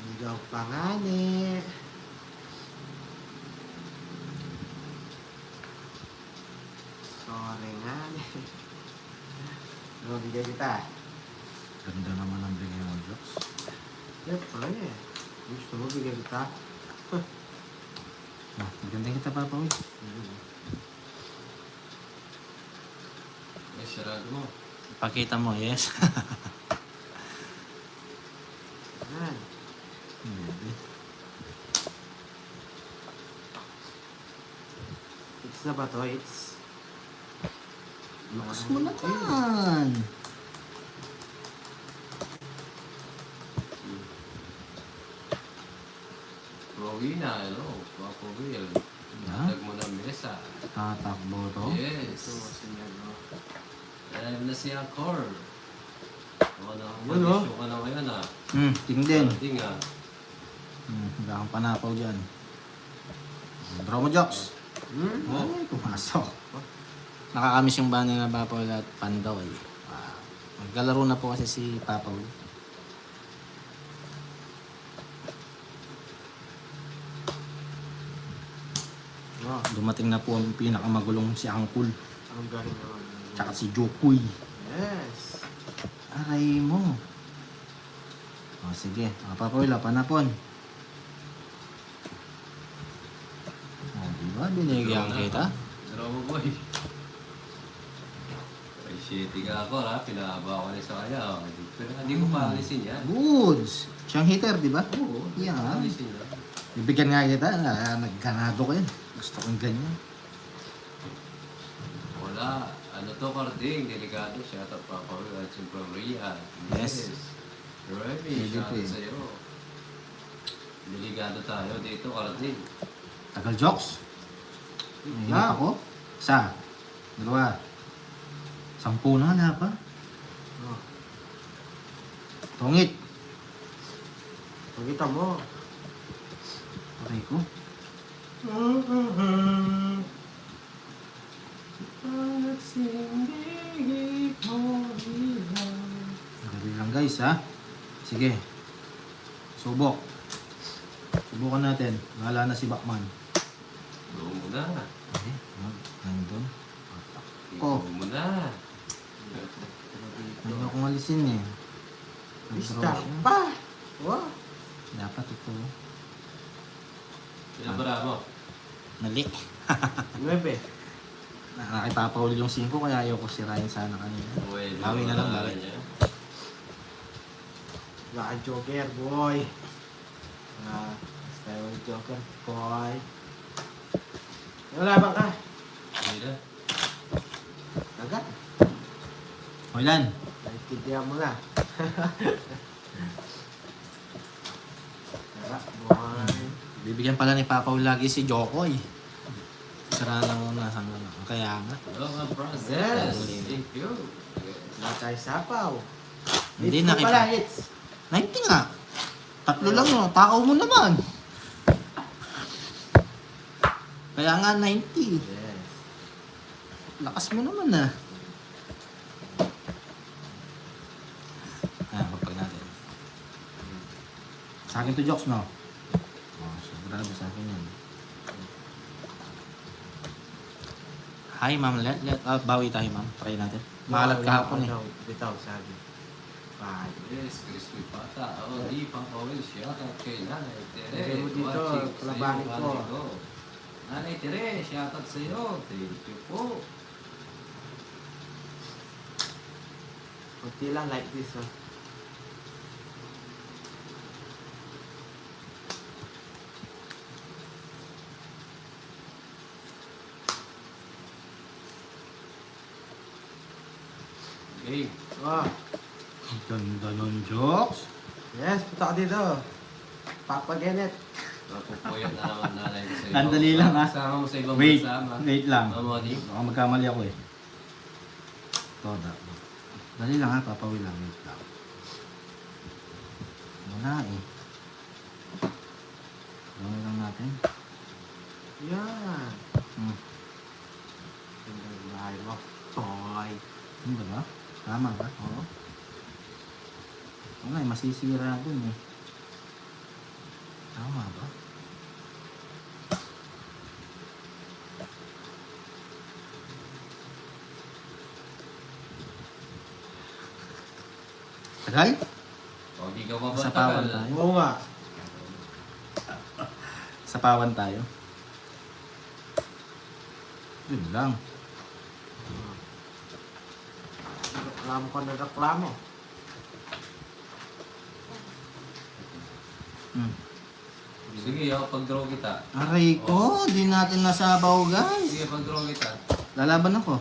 Ligaw pa nga ni. Sorry nga ni. Ano, bigay kita. Ganda naman ang bigay mo, Jokes. Siyempre. Gusto mo bigay kita? Maganda kita, Papa Will. Eh, sarado mo. Pakita mo, yes. Yan. It's na ba to? It's... Lakas mo naman. Rowena, ano? Papa Will. Ha? Natag mo ng mesa. Tatakbo to. Yes. Ito kasi yan, no? Alam na si Akor. O na, Yun, no? mag-issue ka na ngayon ah. Tingden. Parating ah. Wala kang panapaw dyan. Draw mo, Jokes. Hmm? Ay, pumasok. Nakakamiss yung banda na Papa Will at Pandoy. Maglalaro na po kasi si Papa Will. Dumating na po ang pinakamagulong si Angkol. Ang galing naman. Tsaka si Jokoy. Yes. Aray mo. Sige. Papa Will, panapon. Diba? Binigyan kita. Pero mo boy. Ay, shitty nga ako ha. Pinahaba ko na sa kanya. Pero hindi ko paalisin yan. Goods. Siyang hitter, di ba? Oo, Yan. paalisin yan. Bibigyan nga kita. Nagganado ko yan. Gusto kong ganyan. Wala. Ano to, Carding? Delikado. Shout out Papa Will at from Riyadh. Yes. Remy, Pwede shout po out eh. sa'yo. Delikado tayo dito, Carding. Tagal jokes. Mahirap ako. Isa. Dalawa. 10 na, wala pa. Oh. Tungit. Pagkita mo. Aray ko. Dali lang guys ha. Sige. Subok. Subukan natin. Wala na si Bakman. Doon muna. Okay. Nandun. Ikaw muna. Ano akong alisin eh. Nag-draw Star siya. pa. Wow. Dapat ito. Pinabara mo. Mali. 9. Nakipapahul yung 5 kaya ayoko sirain sana kanina. Bawi na lang, bawi. Wala kang joker, boy. Style ng joker, boy. Wala bang ka? Hindi na. Agad. Hoy Lan. Naintindihan mo na. Tara, boy. Bibigyan pala ni Papa Will lagi si Jokoy. Sira na muna sa ano. Kaya nga. Mga process. Yes. Thank you. Wala tayo sapaw. Hindi Hits mo nakita. pala, hits. 90 nga. 3 lang yun. Takaw mo naman. Kaya nga 90. Yes. Lakas mo naman ah. Kapag natin. Sa akin to jokes no? Sobrado sa akin yan. Hi ma'am, bawi tayo ma'am. Try natin. Mahalat kahapon eh. Bitaw, sabi. Bye. Yes, crispy pata. Oh, di pa Paul. Shout out kay Nanay Tere. Lagay mo dito, Watching kalabanin sa'yo, ko. Amigo. Nanay Tere, shout out sa'yo. Thank you po. Kunti lang like this, oh. Okay. Oh. Ganda nun jokes. Yes, punta ka dito. Papa Genet. Napupuyat na naman nanay ko sa'yo. Sandali lang, ha? Kasama mo sa ibang Wait, bansa, ma. wait lang. Mama, di? Baka magkamali ako eh. Toda. Dali lang ha, Papa Will lang. Wait lang. Wala eh. Gawin lang natin. Yan. Hmm. Ganda yung bahay mo. Toy. Ano ba ba? Tama ba? Oo. Wala eh, masisira dun eh. Tama ba? Tagal? O, di ka pa ba Sa pawan tagal? tayo. Oo nga. Sa pawan tayo. Yun lang. Reklamo ka na reklamo. Hmm. Sige, pag-draw kita. Aray ko, di natin nasabaw guys. Sige, pag-draw kita. Lalaban ako.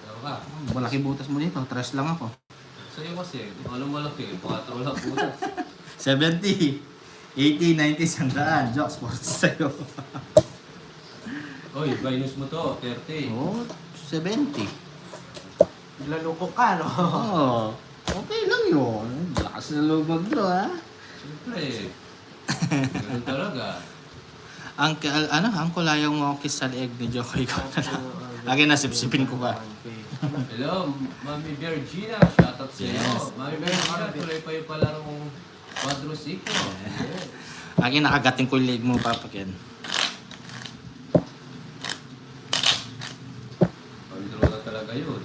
Ano ka? Malaki butas mo dito, 3 lang ako. Sa'yo kasi, walang malaki. 4 lang butas. 70, 80, 90, 100. Jokes, sports sa'yo. Oy, minus mo to, 30. Oo, 70. Laloko ka, no? Oo, okay lang yun. Lakas na loob mag-draw ha. Siyempre. Ganun talaga. Ang kulayaw mo kiss sa leeg ni Jokoy ko na lang. Lagi nasipsipin ko ba? Hello, Mami Virginia. Shoutout sa iyo. Yes. Mami Virginia, tuloy pa yung palaro mong quadrosico. Yes. Lagi nakagating ko yung leg mo, Papa Ken. Pag-draw na talaga yun.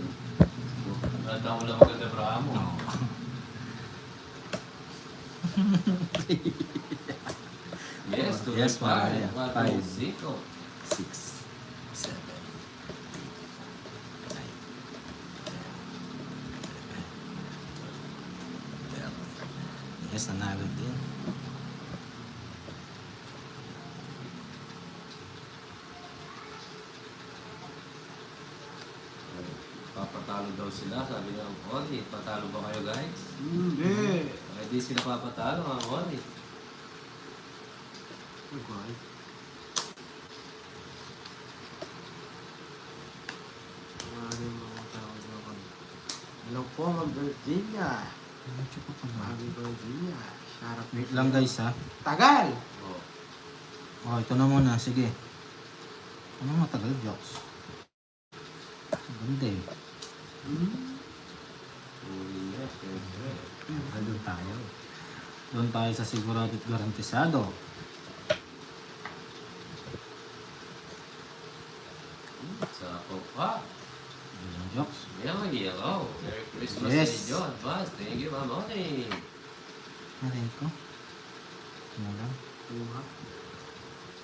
Nata mo lang maganda braha mo. No. Yes, tuloy Yes, pa. Maria. Quadrosico. 6, 7, 8, 9, 10. Yes, nanalo din. Papatalo daw sila, sabi niya ang Oli. Patalo ba kayo guys? Hindi. Ay di sila papatalo ang Oli. Okay. Maraming mga tao doon. Hello po, Ma'am Virginia. Ma'am Virginia. Sarap Wait lang guys ha. Tagal! Oh. Oh, ito na muna. Sige. Ano matagal, Jokes? Ganda eh. Uli niya, syempre. Doon tayo. Doon tayo sa sigurado at garantisado. Sako pa. Yun ang Jokes. Yan, yellow. Merry Christmas Yes. sa inyo. Advance. Thank you, Ma'am Oli. Aray ko. Ito na lang. Tuha.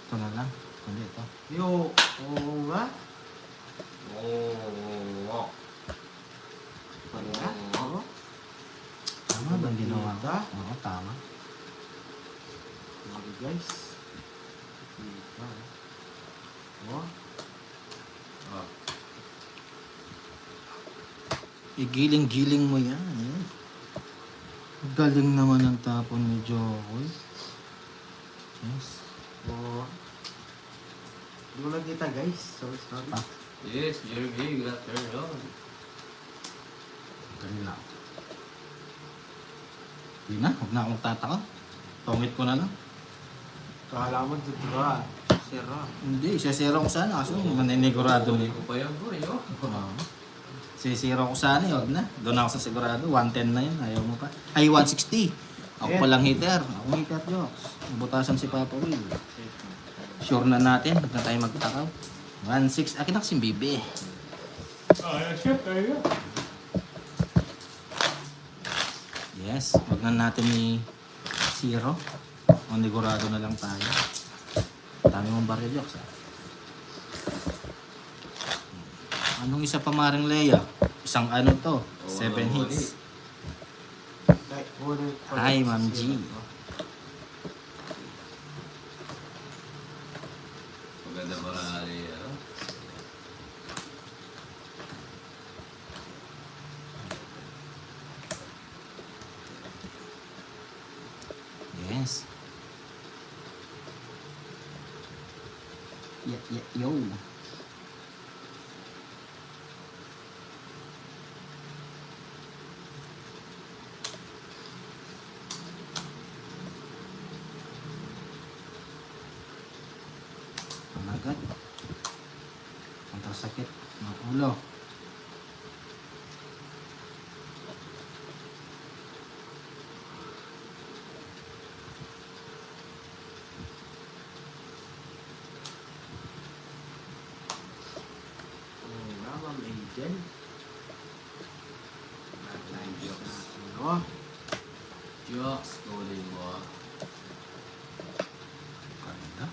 Ito na lang. Kundi ito. Yo, oo nga. Oh. Ano nga? Oo. Tama ba ang ginawa ko? Diba? Oo, tama. Sorry guys. Diba? Oh. Oh. Igiling-giling mo yan. Eh. Galing naman ang tapon ni Jokoy. Yes. Oh. Hindi ko nakita guys. Sorry. Ah. Yes, Jeremy, got turned on. Galing lang. Hindi na. Huwag na akong tataka. Tongit ko na lang. Kala mo diba? Sira. Hindi. Sisira ko sana. Kaso maninigurado Tuloy mo. ko pa yan, boy. Oh. Oo. Sisira ko sana. Huwag na. Doon ako sa sigurado. 110 na yun. Ayaw mo pa. Ay, 160. Ako palang hitter. Ako hitter, Jokes. Butasan si Papa Will. Sure na natin. Huwag na tayo magtakaw. 1-6. Akin na kasing bibi. Yes. Huwag na natin ni zero. Manigurado na lang tayo. Dami mong barya, Jokes. Ah. Anong isa pa maring Leia? Isang ano to? 7 hits. Hi, Ma'am G. Maganda marali, ano? Yes. Yo. Pamagat. Ang sakit ng ulo. Ma'am Agent. Ano? Jokes, kunin mo. Ganda.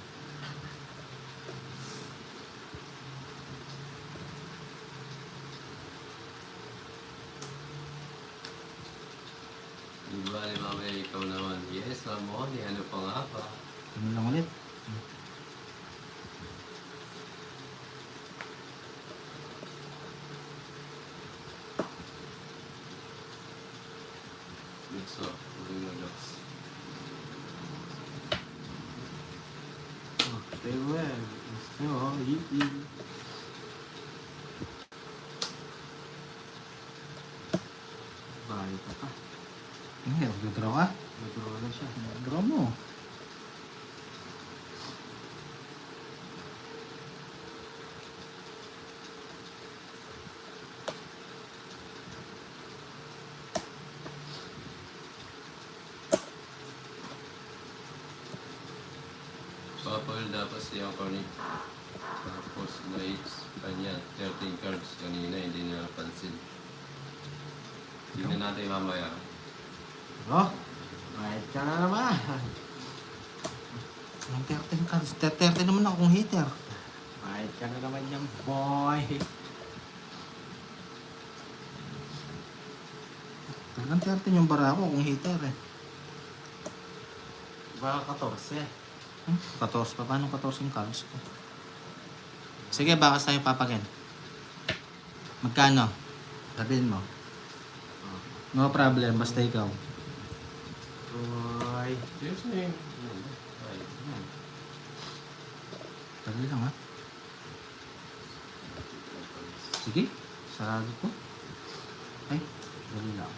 Di ba, mamaya ikaw naman. Yes, Ma'am Oli, ano pa nga pa? Ano lang ulit? Gusto, kunin mo, Jokes. Okay, well. Gusto nyo, eating. Bahay ka pa. Hindi, magdodraw ka. Nag-draw na siya. Draw mo. Paul, tapos si Corny. Tapos Knights, kanya, 13 cards kanina, hindi niya napansin. Tingnan natin mamaya. Oh, kahit ka na naman. Ang 13 cards. 30 naman akong hitter. Kahit ka na naman yung boy. Talagang 13 yung bara ko kung hitter eh. Baka 14. 14 pa. Paano 14 yung cards ko? Sige, bakas tayo papakin. Magkano? Sabihin mo. No problem, basta ikaw. Boy. Seriously? Ay, Dali lang ha. Sige, sarado ko. Ay, dali lang.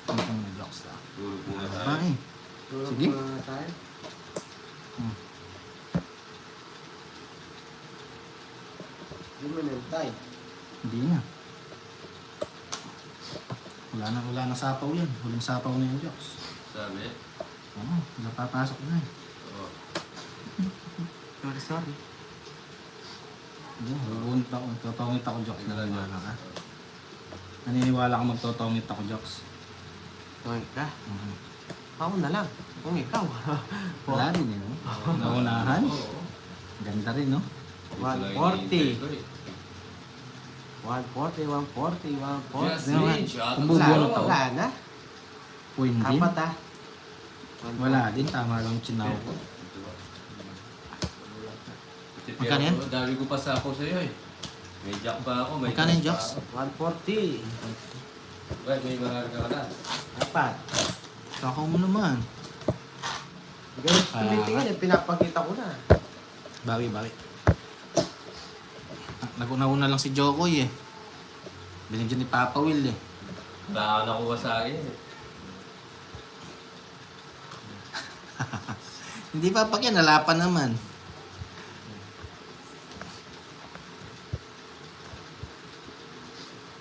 Ano kong nag-jokes na? tulog muna tayo. Ba eh. Tulog Sige. muna tayo. Hmm. Hindi mo nantay. Hindi na. Wala na sapaw yan. Huling sapaw na yung jokes. Sabi? Oo, napapasok na eh. Oo. Sorry. Hindi, huwag ako. Totongit ako jokes na lang ka. Naniniwala ka magtotongit ako jokes. Tuwag ka. Mhm. Ako na lang. Kung ikaw. Wala rin eh, no? Naunahan. Oo. Ganda rin, no? Ito lang 140. hinihintay ko eh. 140, 140, 140. Just Ano nga? reach out Kung of bubuo zero. na to. Wala na. Queen din. Apat ah. Wala din, tama lang yung chinaw ko. Tipi Magkano yan? ako, dami ko pa sa ako sa'yo eh. May jack pa ako, may Magkano yung jacks jocks? pa ako. 140. Wait, may marami ka na. Apat. Saka mo naman. Ganun Ah. tumitingin eh. Pinapakita ko na. Bawi. Naguna-una lang si Jokoy eh. Binigyan ni Papa Will eh. Wala ka nakuha sa akin eh. Hindi pa yan, nalapan naman.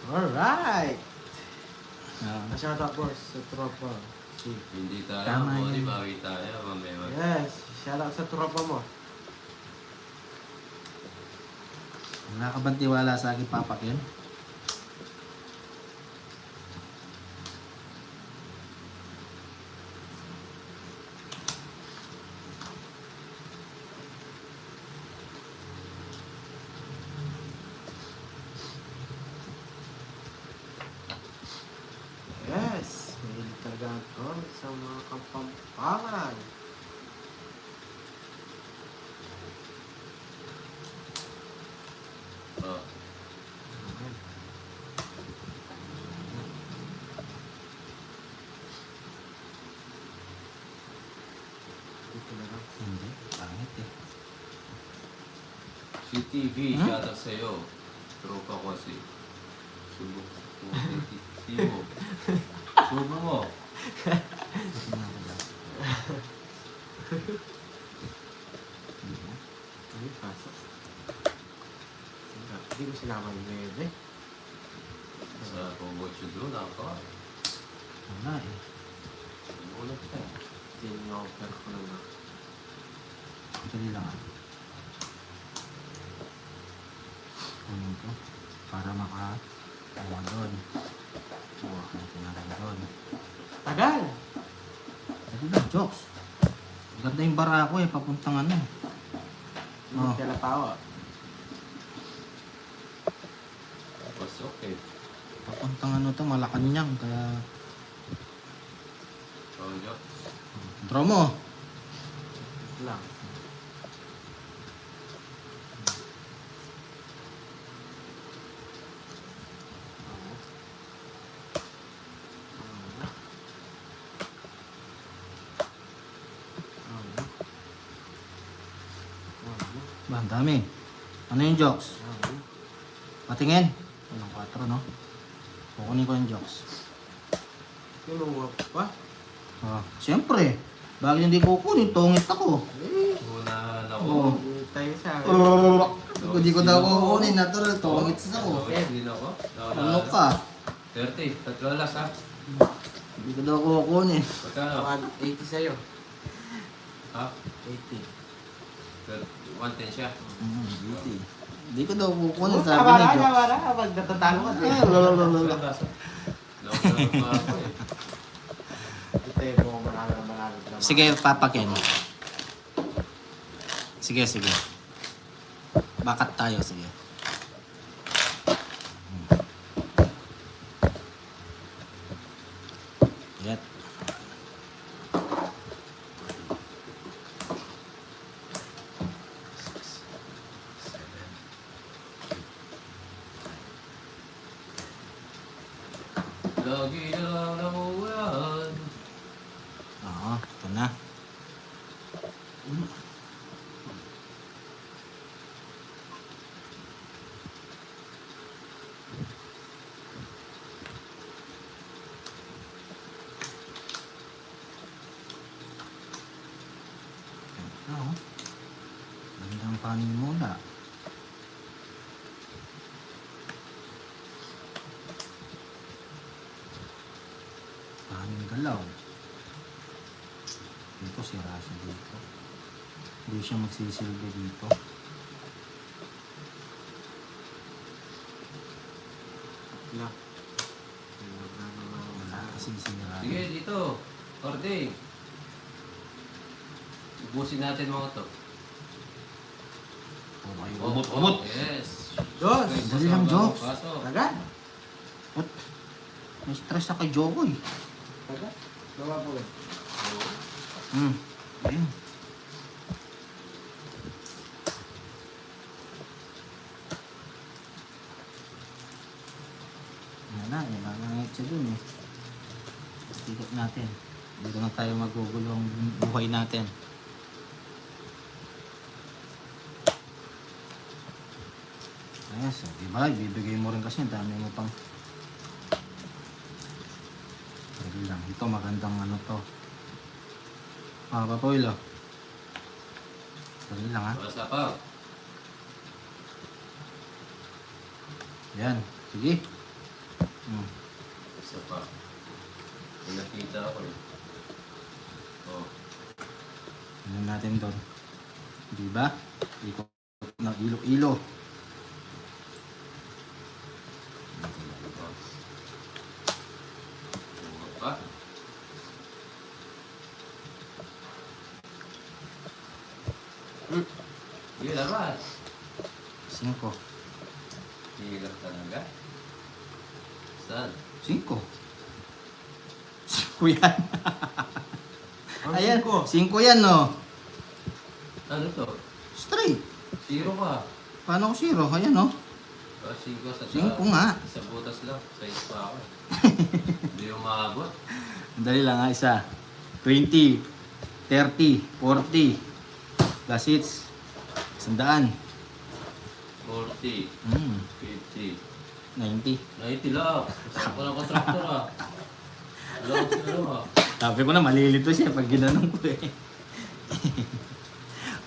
Alright. Ah, Shout out boss sa tropa. Si. Hindi tayo, Tama o, yan. di bawi tayo, mamaya. Yes. Shout out sa tropa mo. wala ka bang tiwala sa akin, Papa Ken? Yes. May talaga ako sa mga kapampangan. Oh. Dito na lang. Hindi, pangit eh. Si TV, Hmm? shout out sa'yo. Tropa ko si Subok mo si Timo. Subo mo. Tingnan ko lang. Ay, pasok. Hindi ko sinama yung bebe. Sa what you do, nako. Wala eh. Ulit ka. Tinoffer ko naman. Dali lang ah. Kunin ko. Para maka-tawa doon. Buwa ka natin na lang doon. Tagal! Dali lang, jokes. Ganda yung bara ko eh, papuntang ano. Hindi Oh. ka natawa. Tapos okay. Papuntang ano to, Malacanang. Kaya, Oh, Jock. draw mo. Ito lang. Ba, ang dami. Ano yung jokes? Patingin. Walang 4, no? Kukunin ko yung jokes. Kinuha pa? Ah, siyempre. Bagay hindi kukunin, tungit ako. Unahan ako. Oo. Hindi tayo sa akin. Kung di ko daw kukunin, natural, tungit ako. Tungit din ako. Ano ka? 30. Tatlo last ha. Hindi ko daw kukunin. Pagkano? 180 sa'yo. Ha? 80. 110 siya. Hindi. Hindi ko daw kukunin. Sabi Tama ni na, Joe. tama na. Pag natatalo ka din. Ilang baso? Lawak pa ako eh. Ito yung mga manalo na. Sige, Papa Ken. Sige, sige. Bakat tayo, sige. Yet. Lagi na lang namuulan. Oo, ito na. Oo. Gandang panimula. Paning galaw. Dito si Rasa dito. Hindi siya magsisilbi dito. Na. Wala kasi si Rasa. Sige, dito. Ording. Ubusin natin mga to. Okay, Umot. Yes. Dos. Dali lang, Jokes. Pasok. Agad? May stress ako kay Jokoy. Agad? Gawa po eh. Ayun. Yan na ngayit siya dun eh. Tikot natin. Dito na tayo magugulo ang buhay natin. Ayos, so, diba? Ibibigay mo rin kasi, ang dami mo pang... Dali lang, ito magandang ano to. Papoy lo. Dali lang ha. Basta pa. Yan, sige. Isa pa. May nakita ako eh. Oh. Ano natin doon? Diba? Ikot ng ilo-ilo. Pa. Sige, labas. 5. Hirap talaga. Saan? 5. 5 yan. Ayan, 5 yan no. Ano to? Straight. Zero ka. Paano ko 0? Ayan no. Ah, 5 sa 5 nga. Sa butas lang. Sa pa ako. Hindi umabot. Dali lang ha, isa. 20, 30, 40. Plus hits. 100. 40, 50, 90. 90 lang. Saan ko ng kontraktor ah. Alam ko sila ah. Sabi ko na malilito siya pag ginanong ko eh.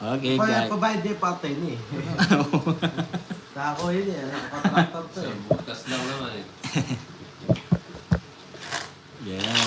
Okay guys. Pabayad niya patay niya eh. Tako yun eh. Nakapatraktor to Sa eh. butas lang naman eh. Yeah.